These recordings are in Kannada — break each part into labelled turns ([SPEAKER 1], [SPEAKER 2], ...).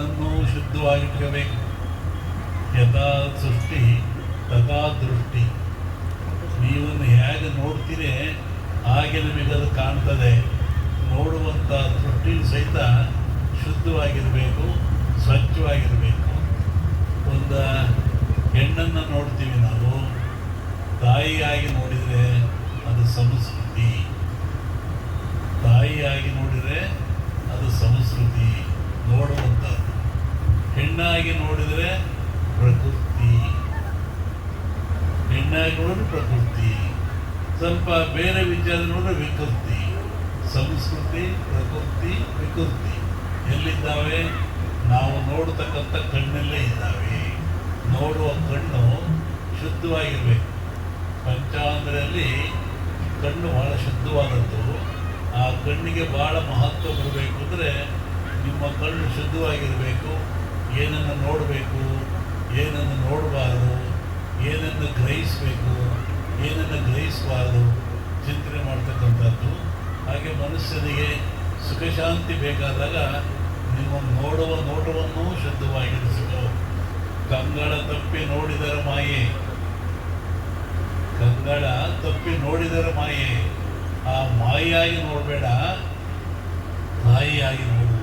[SPEAKER 1] ಕಣ್ಣನ್ನು ಶುದ್ಧವಾಗಿಟ್ಕೋಬೇಕು. ಯಥಾ ಸೃಷ್ಟಿ ತಥಾ ದೃಷ್ಟಿ. ನೀವನ್ನು ಹೇಗೆ ನೋಡ್ತೀರಿ ಹಾಗೆ ನಿಮಗೆ ಅದು ಕಾಣ್ತದೆ. ನೋಡುವಂಥ ದೃಷ್ಟಿ ಸಹಿತ ಶುದ್ಧವಾಗಿರಬೇಕು, ಸ್ವಚ್ಛವಾಗಿರಬೇಕು. ಒಂದು ಹೆಣ್ಣನ್ನು ನೋಡ್ತೀವಿ ನಾವು, ತಾಯಿಯಾಗಿ ನೋಡಿದರೆ ಅದು ಸಂಸ್ಕೃತಿ. ತಾಯಿಯಾಗಿ ನೋಡಿದರೆ ಅದು ಸಂಸ್ಕೃತಿ, ನೋಡುವಂಥದ್ದು. ಹೆಣ್ಣಾಗಿ ನೋಡಿದರೆ ಪ್ರಕೃತಿ. ಹೆಣ್ಣಾಗಿ ನೋಡಿದ್ರೆ ಪ್ರಕೃತಿ. ಸ್ವಲ್ಪ ಬೇರೆ ವಿಚಾರ ನೋಡಿದ್ರೆ ವಿಕೃತಿ. ಸಂಸ್ಕೃತಿ, ಪ್ರಕೃತಿ, ವಿಕೃತಿ ಎಲ್ಲಿದ್ದಾವೆ? ನಾವು ನೋಡ್ತಕ್ಕಂಥ ಕಣ್ಣಲ್ಲೇ ಇದ್ದಾವೆ. ನೋಡುವ ಕಣ್ಣು ಶುದ್ಧವಾಗಿರಬೇಕು. ಪಂಚಾಂಗದಲ್ಲಿ ಕಣ್ಣು ಬಹಳ ಶುದ್ಧವಾದದ್ದು. ಆ ಕಣ್ಣಿಗೆ ಬಹಳ ಮಹತ್ವ ಬರಬೇಕು ಅಂದರೆ ನಿಮ್ಮ ಕಣ್ಣು ಶುದ್ಧವಾಗಿರಬೇಕು. ಏನನ್ನು ನೋಡಬೇಕು, ಏನನ್ನು ನೋಡಬಾರದು, ಏನನ್ನು ಗ್ರಹಿಸಬೇಕು, ಏನನ್ನು ಗ್ರಹಿಸಬಾರದು ಚಿಂತನೆ ಮಾಡ್ತಕ್ಕಂಥದ್ದು. ಹಾಗೆ ಮನುಷ್ಯನಿಗೆ ಸುಖ ಶಾಂತಿ ಬೇಕಾದಾಗ ನಿಮ್ಮ ನೋಡುವ ನೋಟವನ್ನು ಶುದ್ಧವಾಗಿರಿಸಲು. ಕಂಗಳ ತಪ್ಪಿ ನೋಡಿದರ ಮಾಯೆ, ಕಂಗಳ ತಪ್ಪಿ ನೋಡಿದರ ಮಾಯೆ. ಆ ಮಾಯಿಯಾಗಿ ನೋಡಬೇಡ, ತಾಯಿಯಾಗಿ ನೋಡು.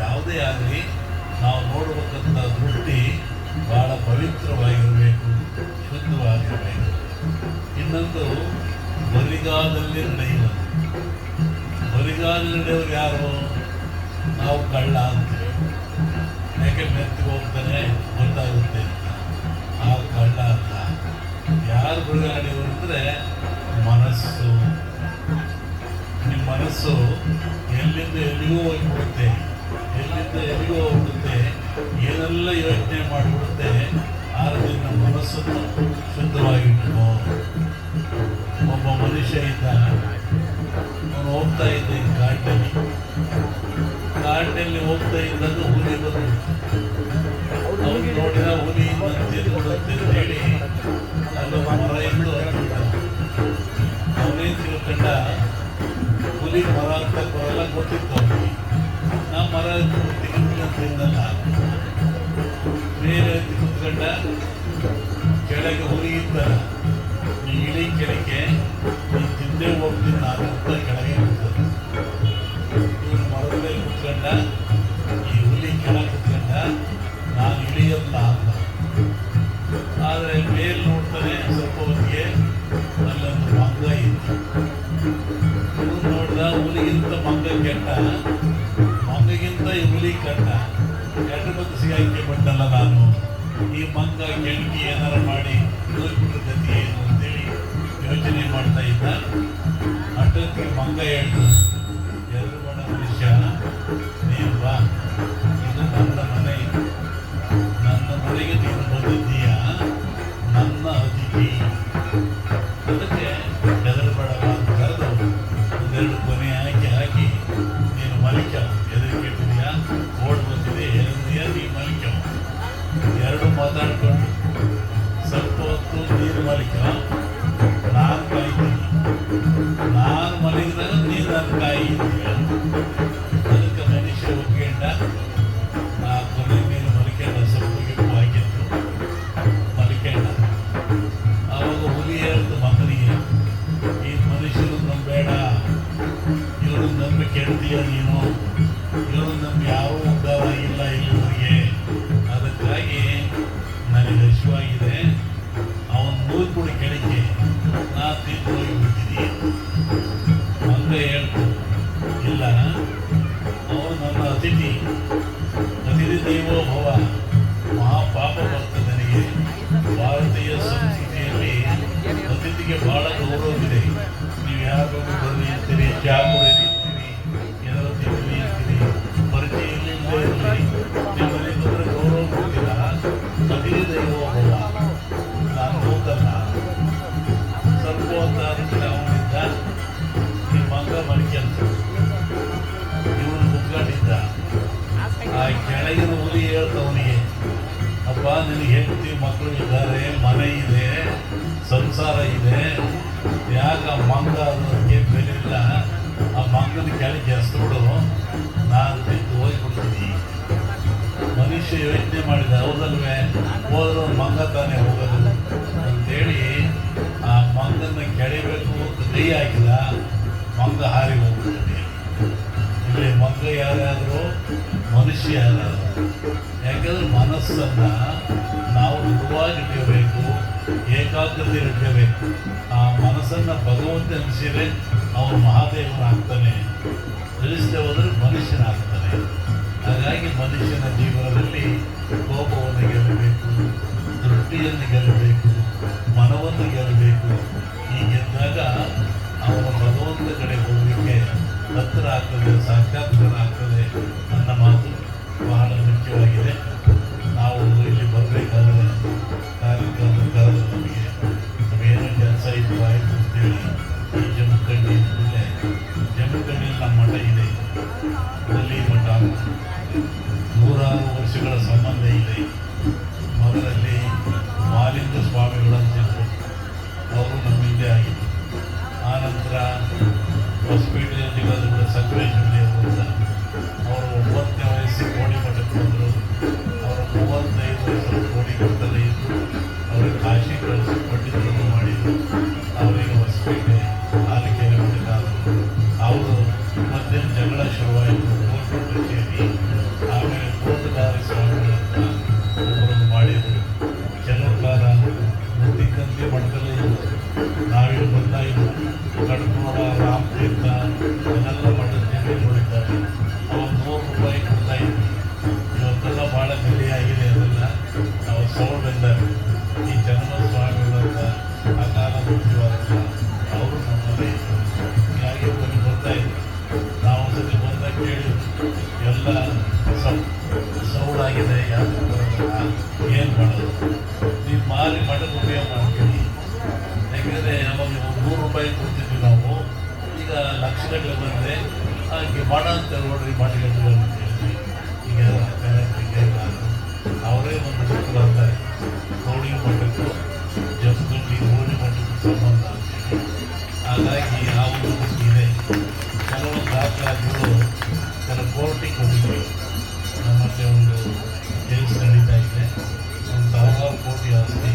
[SPEAKER 1] ಯಾವುದೇ ಆಗಲಿ ನಾವು ನೋಡಬೇಕಂತ ದೃಷ್ಟಿ ಬಹಳ ಪವಿತ್ರವಾಗಿರಬೇಕು, ಶುದ್ಧವಾಗಿರಬೇಕು. ಇನ್ನೊಂದು ಬರಿಗಾಲದಲ್ಲಿ ನಡೆಯುವುದು. ಬರಿಗಾಲದಲ್ಲಿ ನಡೆಯೋರು ಯಾರು? ನಾವು ಕಳ್ಳ ಅಂತೀವಿ. ಯಾಕೆ ಮೆತ್ತಿಗೆ ಹೋಗ್ತಾನೆ ಗೊತ್ತಾಗುತ್ತೆ ಅಂತ. ಆ ಕಳ್ಳ ಅಲ್ಲ. ಯಾರು ಬರಿಗಾಲಿಯವರು ಅಂದರೆ ಮನಸ್ಸು. ನಿಮ್ಮ ಮನಸ್ಸು ಎಲ್ಲಿಂದ ಎಲ್ಲಿಗೂ ಹೋಗಿಬಿಡುತ್ತೆ, ಎಲ್ಲಿಂದ ಎಲ್ಲಿಗೂ ಹೋಗ್ಬಿಡುತ್ತೆ, ಏನೆಲ್ಲ ಯೋಚನೆ ಮಾಡಿಬಿಡುತ್ತೆ. ಆದರೆ ನಮ್ಮ ಮನಸ್ಸನ್ನು ಶುದ್ಧವಾಗಿಟ್ಟು. ಒಬ್ಬ ಮನುಷ್ಯ ಇದ್ದ, ಅವನು ಹೋಗ್ತಾ ಇದ್ದ ಈ ಕಾಡಿನಲ್ಲಿ ಹೋಗ್ತಾ ಇದ್ದಾಗ ಹುಲಿ ಬಂದು ಅವನು ನೋಡಿದ ಹುಲಿಯಿಂದ ತಿರುಗಿಬಿಡುತ್ತೆ ಅಂತೇಳಿ ಅಲ್ಲೊಂದು ಮರ ಇದ್ದು ಅವನೇ ತಿಳ್ಕೊಂಡ. ಹುಲಿ ಮರ ಅಂತ ಬರಲ್ಲ ಗೊತ್ತಿತ್ತು ಅವನಿಗೆ. ನಾ ಮರ ತಿನ್ನಲ್ಲ, ಮೇಲೆ ಕುತ್ಕೊಂಡ. ಕೆಳಗೆ ಹುಲಿ ಇದ್ದ, ನೀ ಇಳಿ ಕೆಳಗೆ, ನೀ ತಿಂದೇ ಹೋಗ್ತೀನಿ ನಾನು ಅಂತ ಕೆಳಗೆ ಕುತ್ಕೊಂಡ. ಇವನು ಮರದ ಮೇಲೆ ಕುತ್ಕೊಂಡ, ಈ ಹುಲಿ ಕೆಳಗೆ ಕುತ್ಕೊಂಡ, ನಾನು ಇಳಿಯಲ್ಲ ಅಂತ. ಆದರೆ ಮೇಲೆ ನೋಡ್ತಾನೆ ಸ್ವಲ್ಪ ಹೊತ್ತಿಗೆ ಅಲ್ಲೊಂದು ಮಂಗ ಇತ್ತು. ಇವನು ನೋಡಿದ, ಹುಲಿಗಿಂತ ಮಂಗ ಕೆಟ್ಟ, ಮಂಗಗಿಂತ ಈ ಹುಲಿ ಕಂಡ. ಎರಡು ಬಂದು ಸಿಗಾಕಿ ಬಿಟ್ಟಲ್ಲ ನಾನು. ಈ ಮಂಗ ಕೆಣಕಿ ಏನಾರು ಮಾಡಿ ಹೋಗ್ಬಿಟ್ರೆ ಗತಿ ಏನು ಅಂತೇಳಿ ಯೋಚನೆ ಮಾಡ್ತಾ ಇದ್ದ. ಅಷ್ಟೊತ್ತಿಗೆ ಮಂಗ ಹೇಳ್ದು, ಎದುರು ಬಡ ಮನುಷ್ಯ, ನೀನು ಬಾ, ಇದು ನನ್ನ ಮನೆ, ನನ್ನ ಮನೆಗೆ ನೀನು ಬಂದಿದ್ದೀಯ, ನನ್ನ ಅತಿಥಿ. ಅದಕ್ಕೆ ಹೆದರಬೇಡ ಅಂತ ಕರೆದು ಒಂದೆರಡು ಕೊನೆ ಹಾಕಿ ನೀನು ಮಲಿಕ. ಎದುರು ಕೆಟ್ಟಿದೆಯಾ, ಓಡ್ ಬಂದಿದೆ, ಹೇಳಿದೆಯಾ, ನೀ ಮಲಿಕ. ಎರಡು ಮಾತಾಡ್ಕೊಂಡು ಸ್ವಲ್ಪ ಹೊತ್ತು ನೀರು ಮಲಿಕ, ನಾನು ಕಾಯ್ತೀನಿ. ನಾನು ಮಲಗಿದಾಗ ನೀನು ನನ್ನ ಕಾಯಿದ್ದೀಯ. ಅದಕ್ಕೆ ಮನುಷ್ಯ ಒಪ್ಕೊಂಡ. ನಾ ಕೊನೆ ನೀನು ಮಲಿಕೊಂಡ, ಸ್ವಲ್ಪ ಗಿಪ್ಪು ಹಾಕಿತ್ತು, ಮಲಿಕೊಂಡ. ಆವಾಗ ಹುಲಿ ಹೇಳ್ತು ಮಗನಿಗೆ, ಈ ಮನುಷ್ಯರು ನಂಬೇಡ, ಇವರು ನಂಬಿ ಕೆಡ್ತೀಯ ನೀನು, ಇವರು ನಂಬಿ ಯಾವ ಉದ್ಧಾರ ಇಲ್ಲ ಇಲ್ಲಿವರೆಗೆ. ಅದಕ್ಕಾಗಿ ನನಗೆ ಹಸಿವಾಗಿದೆ, ಅವನು ನೂರ್ಪುಡಿ ಕೆಳಗೆ ನಾ ತಿಂದು ಹೋಗಿಬಿಡ್ತೀನಿ. ಮಂಗ ಹೇಳ್ತು, ಇಲ್ಲ, ಅವನು ನನ್ನ ಅತಿಥಿ, ಅತಿಥಿ ದೇವೋ ಭವ. ಮಹಾಪಾಪ ಬರ್ತದೆ ನನಗೆ. ಭಾರತೀಯ ಸಂಸ್ಕೃತಿಯಲ್ಲಿ ಅತಿಥಿಗೆ ಬಹಳ ಗೌರವವಿದೆ. ನೀವು ಯಾರು ಬರ್ರಿ ಅಂತೀರಿ, ಚಾ ಕುಡಿರಿ ಅಂತೀರಿ, ಏನಾದ್ರು ತಿಂತೀರಿ ಅಂತೀರಿ. ಪರಿಚಯ ಹೌದಲ್ವೇ, ಹೋದ್ರು ಮಂಗ ತಾನೇ ಹೋಗೋದು ಅಂತೇಳಿ ಆ ಮಂಗನ ಕೆಡಿಬೇಕು ಅಂತ ಕೈ ಹಾಕಿದ, ಮಂಗ ಹಾರಿ ಹೋಗ್ಬಿಟ್ಟಿದೆ. ಇಲ್ಲಿ ಮಂಗ ಯಾರಾದರೂ ಮನುಷ್ಯ ಯಾರಾದರೂ, ಯಾಕಂದ್ರೆ ಮನಸ್ಸನ್ನು ನಾವು ದೃಢವಾಗಿಟ್ಟಿರಬೇಕು, ಏಕಾಗ್ರತೆ ಇರಬೇಕು. ಆ ಮನಸ್ಸನ್ನು ಭಗವಂತ ಅನಿಸಿದರೆ ಅವನು ಮಹಾದೇವನಾಗ್ತಾನೆ, ತಿಳಿಸದೆ ಹೋದರೆ ಮನುಷ್ಯನಾಗ್ತಾನೆ. ಹಾಗಾಗಿ ಮನುಷ್ಯನ ಜೀವನದಲ್ಲಿ ಕೋಪವನ್ನು ಗೆಲ್ಲಬೇಕು, ದೃಷ್ಟಿಯನ್ನು ಗೆಲ್ಲಬೇಕು, ಮನವನ್ನು ಗೆಲ್ಲಬೇಕು. ಹೀಗೆದ್ದಾಗ ಅವನ ಭಗವಂತ ಕಡೆ ಹೋಗಲಿಕ್ಕೆ ಹತ್ತಿರ ಆಗ್ತದೆ, ಸಾಕ್ಷಾತ್ಕಾರ ಆಗ್ತದೆ. ನನ್ನ ಮಾತು ಬಹಳ ಮುಖ್ಯವಾಗಿದೆ. ನಾವು ಇಲ್ಲಿ ಬರಬೇಕಾದ್ರೆ ಕಾರ್ಯಕ್ರಮ ಕರೆದು ನಮಗೇನು ಕೆಲಸ ಇತ್ತು ಆಯಿತು ಅಂತೇಳಿ ಈ ಜಮ್ಮುಕಂಡಿ ಮೇಲೆ ಜಮ್ಮುಕಂಡಿಯಲ್ಲಿ ನಮ್ಮ ಮಠ ಇದೆ. ಅಲ್ಲಿ ಮಠ 106 ವರ್ಷಗಳ ಸಂಬಂಧ ಇದೆ. ಮೊದಲಲ್ಲಿ ಮಾಲಿಂಗ ಸ್ವಾಮಿಗಳು ಅಂತಿದ್ರು, ಅವರು ನಮ್ಮ ಹಿಂದೆ ಆಗಿತ್ತು. ಆನಂತರ ಹೊಸಪೇಟೆಯಲ್ಲಿ ಕೂಡ ಸಕಲೇಶ್ವರ ದೇವರು ಅಂತ ಅವರು 9ನೇ ವಯಸ್ಸಿಗೆ ಕೋಡಿ ಮಠಕ್ಕೆ ಹೋದರು. ಅವರು 35 ವರ್ಷ ಕೋಡಿ ಮಠದಲ್ಲೇ ಇದ್ದು ಅವ್ರಿಗೆ ಕಾಶಿ ಕಳಿಸಿ ಪಂಡಿತರನ್ನು ಮಾಡಿದರು. ಅವರಿಗೆ ಹೊಸಪೇಟೆ ಹಾಲಿಕೆರೆ ಮಠಕ್ಕಾದರು. ಅವರು ಮಧ್ಯಾಹ್ನ ಜಗಳ ಶುರುವಾಯಿತು, ಕೋರ್ಟ್ ಕಚೇರಿ. ಆಮೇಲೆ ತೋಟಗಾರಿ ಸ್ವಾಮಿಗಳಂತ ಒಬ್ಬರನ್ನು ಮಾಡಿದರು. ಕೆಲವು ಕಾಲ ಮುದ್ದಿಕಂತಿ ಮಠದಲ್ಲೇ ಇದ್ದರು. ನಾವಿಲ್ಲಿ ಬರ್ತಾ ಇದ್ದರು. ಕಡ್ಕೋಡ, ರಾಮತೀರ್ಥ ಅದೆಲ್ಲ ಮಠದ ಜಮೀನು ಹೊಡಿತಾರೆ. ಅವಾಗ 100 ರೂಪಾಯಿ ಕೊಡ್ತಾ ಇದ್ವಿ. ಇವತ್ತೆಲ್ಲ ಭಾಳ ಬೆಲೆ ಆಗಿದೆ. ಅದೆಲ್ಲ ನಾವು ಸೌಂಡಿದ್ದಾರೆ. ಈ ಜನ್ಮ ಸ್ವಾಮಿಗಳಂತ ಅಕಾಲ ಮುಖ್ಯವಾದಲ್ಲ, ಅವರು ನಮ್ಮಲ್ಲಿ ಹೀಗಾಗಿ ಬಂದು ಬರ್ತಾ ಇದ್ರು. ನಾವು ಒಂದ್ಸತಿ ಬಂದಾಗ ಕೇಳಿದ್ರು, ಎಲ್ಲ ಸೌಡಾಗಿದೆ, ಯಾಕೆ ಬರೋದಿಲ್ಲ, ಏನು ಮಾಡೋದು, ನೀವು ಮಾರಿ ಮಠಕ್ಕೆ ಉಪಯೋಗ ಮಾಡ್ತೀವಿ. ಯಾಕೆಂದರೆ ಅವಾಗ 100 ರೂಪಾಯಿ ಕೊಡ್ತಿದ್ವಿ ನಾವು, ಈಗ ಲಕ್ಷಗಟ್ಟಲೆ ಬಂದರೆ ಹಾಗೆ ಮಾಡ ಅಂತ ನೋಡ್ರಿ, ಮಾಡಿಗಟ್ಟಲೆ ಅಂತ ಹೇಳಿದ್ವಿ. ಈಗ ಅವರೇ ಒಂದು ಹೆಸರು ಬರ್ತಾರೆ, ಗೌಡಿ ಮಠಕ್ಕೂ ಜಮ್ಮುಗಂಡಿ ಗೌಡಿ ಮಠಕ್ಕೂ ಸಂಬಂಧ ಅಂತೇಳಿ. ಹಾಗಾಗಿ ಆ ಒಂದು ಇದೆ. ಕೆಲವೊಂದು ದಾಖಲಾತಿಗಳು ಕೆಲವು ಕೋರ್ಟಿಗೆ ಹೋಗಿದ್ವಿ. ನಮ್ಮಲ್ಲಿ ಒಂದು ಕೇಸ್ ನಡೀತಾ ಇದೆ, ಒಂದು 1000 ಕೋಟಿ ಆಸ್ತಿ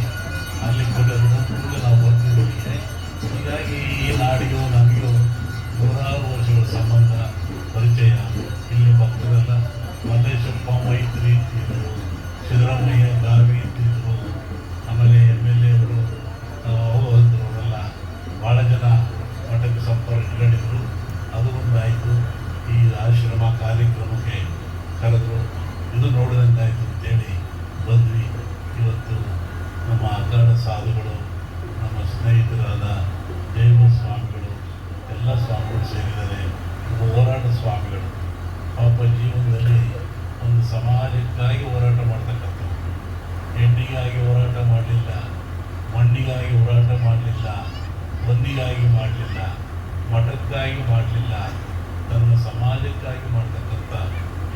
[SPEAKER 1] ಅಲ್ಲಿ ಕೊಡೋದು ಕೂಡ ನಾವು ಬರ್ತಿದ್ದೀವಿ. ಹೀಗಾಗಿ ಈ ನಾಡಿಗೂ ನಮಗೂ 106 ವರ್ಷಗಳ ಸಂಬಂಧ, ಪರಿಚಯ. ಇಲ್ಲಿ ಭಕ್ತರೆಲ್ಲ ಮಲ್ಲೇಶಪ್ಪ ಮೈತ್ರಿ ಅಂತಿದ್ರು, ಸಿದ್ದರಾಮಯ್ಯ ಗಾವಿ ಅಂತಿದ್ರು, ಆಮೇಲೆ MLA ಅವರು ಅಂದರು. ಅವರೆಲ್ಲ ಭಾಳ ಜನ ಮಠಕ್ಕೆ ಸಂಪರ್ಕ ಇಟ್ಕೊಂಡಿದ್ರು. ಅದು ಒಂದಾಯಿತು. ಈ ಆಶ್ರಮ ಕಾರ್ಯಕ್ರಮಕ್ಕೆ ಕರೆದ್ರು, ಇದು ನೋಡಿದಂಗಾಯಿತು ಅಂತೇಳಿ ಬಂದ್ವಿ. ಇವತ್ತು ನಮ್ಮ ಅಖಾಡ ಸಾಧುಗಳು, ನಮ್ಮ ಸ್ನೇಹಿತರಾದ ಜೈವ ಸ್ವಾಮಿಗಳು, ಎಲ್ಲ ಸ್ವಾಮಿಗಳು ಸೇರಿದ್ದಾರೆ. ಹೋರಾಟ ಸ್ವಾಮಿಗಳು ಪಾಪ ಜೀವನದಲ್ಲಿ ಒಂದು ಸಮಾಜಕ್ಕಾಗಿ ಹೋರಾಟ ಮಾಡ್ತಕ್ಕಂಥವ್ರು. ಹೆಣ್ಣಿಗಾಗಿ ಹೋರಾಟ ಮಾಡಲಿಲ್ಲ, ಮಣ್ಣಿಗಾಗಿ ಹೋರಾಟ ಮಾಡಲಿಲ್ಲ, ಬನ್ನಿಗಾಗಿ ಮಾಡಲಿಲ್ಲ, ಮಠಕ್ಕಾಗಿ ಮಾಡಲಿಲ್ಲ, ತನ್ನ ಸಮಾಜಕ್ಕಾಗಿ ಮಾಡ್ತಕ್ಕಂಥ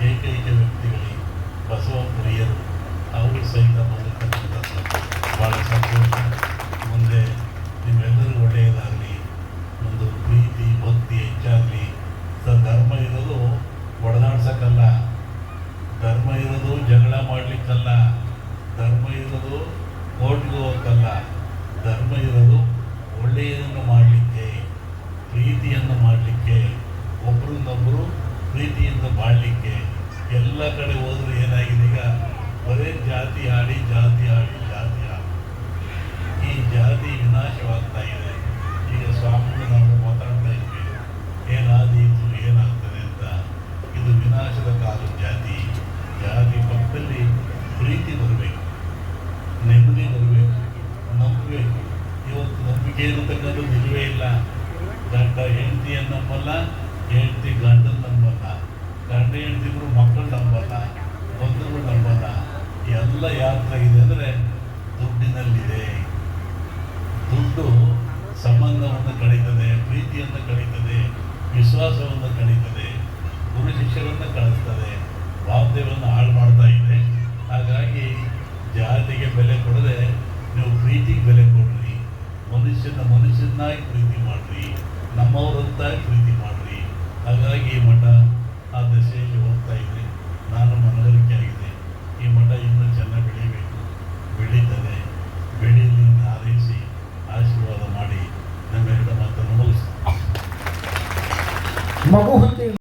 [SPEAKER 1] ಏಕೈಕ ವ್ಯಕ್ತಿಗಳಿಗೆ ಬಸವ ಪ್ರಿಯರು. ಅವರು ಸಹಿತ ಬದುಕತಕ್ಕಂಥದ್ದು ಭಾಳ ಸಂತೋಷ. ಮುಂದೆ ನಿಮ್ಮೆಲ್ಲರಿಗೂ ಒಳ್ಳೆಯದಾಗಲಿ, ಒಂದು ಪ್ರೀತಿ ಭಕ್ತಿ ಹೆಚ್ಚಾಗಲಿ. ಧರ್ಮ ಇರೋದು ಒಡೆದಾಡ್ಸಕ್ಕಲ್ಲ, ಧರ್ಮ ಇರೋದು ಜಗಳ ಮಾಡಲಿಕ್ಕಲ್ಲ, ಧರ್ಮ ಇರೋದು ಕೋರ್ಟ್ಗೆ ಹೋಗಕ್ಕಲ್ಲ, ಧರ್ಮ ಇರೋದು ಒಳ್ಳೆಯದನ್ನು ಮಾಡಲಿಕ್ಕೆ, ಪ್ರೀತಿಯನ್ನು ಮಾಡಲಿಕ್ಕೆ, ಒಬ್ಬರನ್ನೊಬ್ಬರು ಪ್ರೀತಿಯಿಂದ ಬಾಳಲಿಕ್ಕೆ. ಎಲ್ಲ ಕಡೆ ಹೋದ್ರೆ ಏನಾಗಿದೆ, ಈಗ ಬರೇ ಜಾತಿ ಆಡಿ ಜಾತಿ ಆಡಿ ಜಾತಿ ಆಡಿ ಈ ಜಾತಿ ವಿನಾಶವಾಗ್ತಾ ಇದೆ. ಈಗ ಸ್ವಾಮಿಗಳು ನಾವು ಮಾತಾಡ್ತಾ ಇದ್ವಿ, ಏನಾದೀತು ಏನಾಗ್ತದೆ ಅಂತ. ಇದು ವಿನಾಶದ ಕಾಲ. ಜಾತಿ ಜಾತಿ ಪಕ್ಕದಲ್ಲಿ ಪ್ರೀತಿ ಬರಬೇಕು, ನೆಮ್ಮದಿ ಬರಬೇಕು, ನಂಬಬೇಕು. ಇವತ್ತು ನಂಬಿಕೆ ಇರತಕ್ಕಂಥದ್ದು ನಿಲ್ಲವೇ ಇಲ್ಲ. ಗಂಡ ಹೆಂಡತಿಯನ್ನು ನಂಬಲ್ಲ, ಹೆಂಡತಿ ಗಂಡನ ನಂಬಲ್ಲ, ಗಂಡ ಹೆಂಡತಿದ್ರು ಮಕ್ಕಳು ನಂಬಲ್ಲ, ಬಂಧುಗಳು ನಂಬಲ್ಲ. ಎಲ್ಲ ಯಾಕಾಗಿದೆ ಅಂದರೆ ದುಡ್ಡಿನಲ್ಲಿದೆ. ದುಡ್ಡು ಸಂಬಂಧವನ್ನು ಕಳೀತದೆ, ಪ್ರೀತಿಯನ್ನು ಕಳೀತದೆ, ವಿಶ್ವಾಸವನ್ನು ಕಳೀತದೆ, ಗುರು ಶಿಷ್ಯರನ್ನು ಕಳಿಸ್ತದೆ, ಬಾಂಧವ್ಯವನ್ನು ಹಾಳು ಮಾಡ್ತಾ ಇದೆ. ಹಾಗಾಗಿ ಜಾತಿಗೆ ಬೆಲೆ ಕೊಡದೆ ನೀವು ಪ್ರೀತಿಗೆ ಬೆಲೆ ಕೊಡ್ರಿ, ಮನುಷ್ಯನಾಗಿ ಪ್ರೀತಿ ಮಾಡ್ರಿ, ನಮ್ಮವರಂತಾಗಿ ಪ್ರೀತಿ ಮಾಡ್ರಿ. ಹಾಗಾಗಿ ಈ ಮಠ ಆ ದಶೆಯಲ್ಲಿ ಹೋಗ್ತಾ ಇದೆ. ನಾನು ಮನವರಿಕೆ ಆಗಿದೆ, ಈ ಮಠ ಇನ್ನೂ ಚೆನ್ನಾಗಿ ಬೆಳೀಬೇಕು.
[SPEAKER 2] ಮಗು ಅಂತ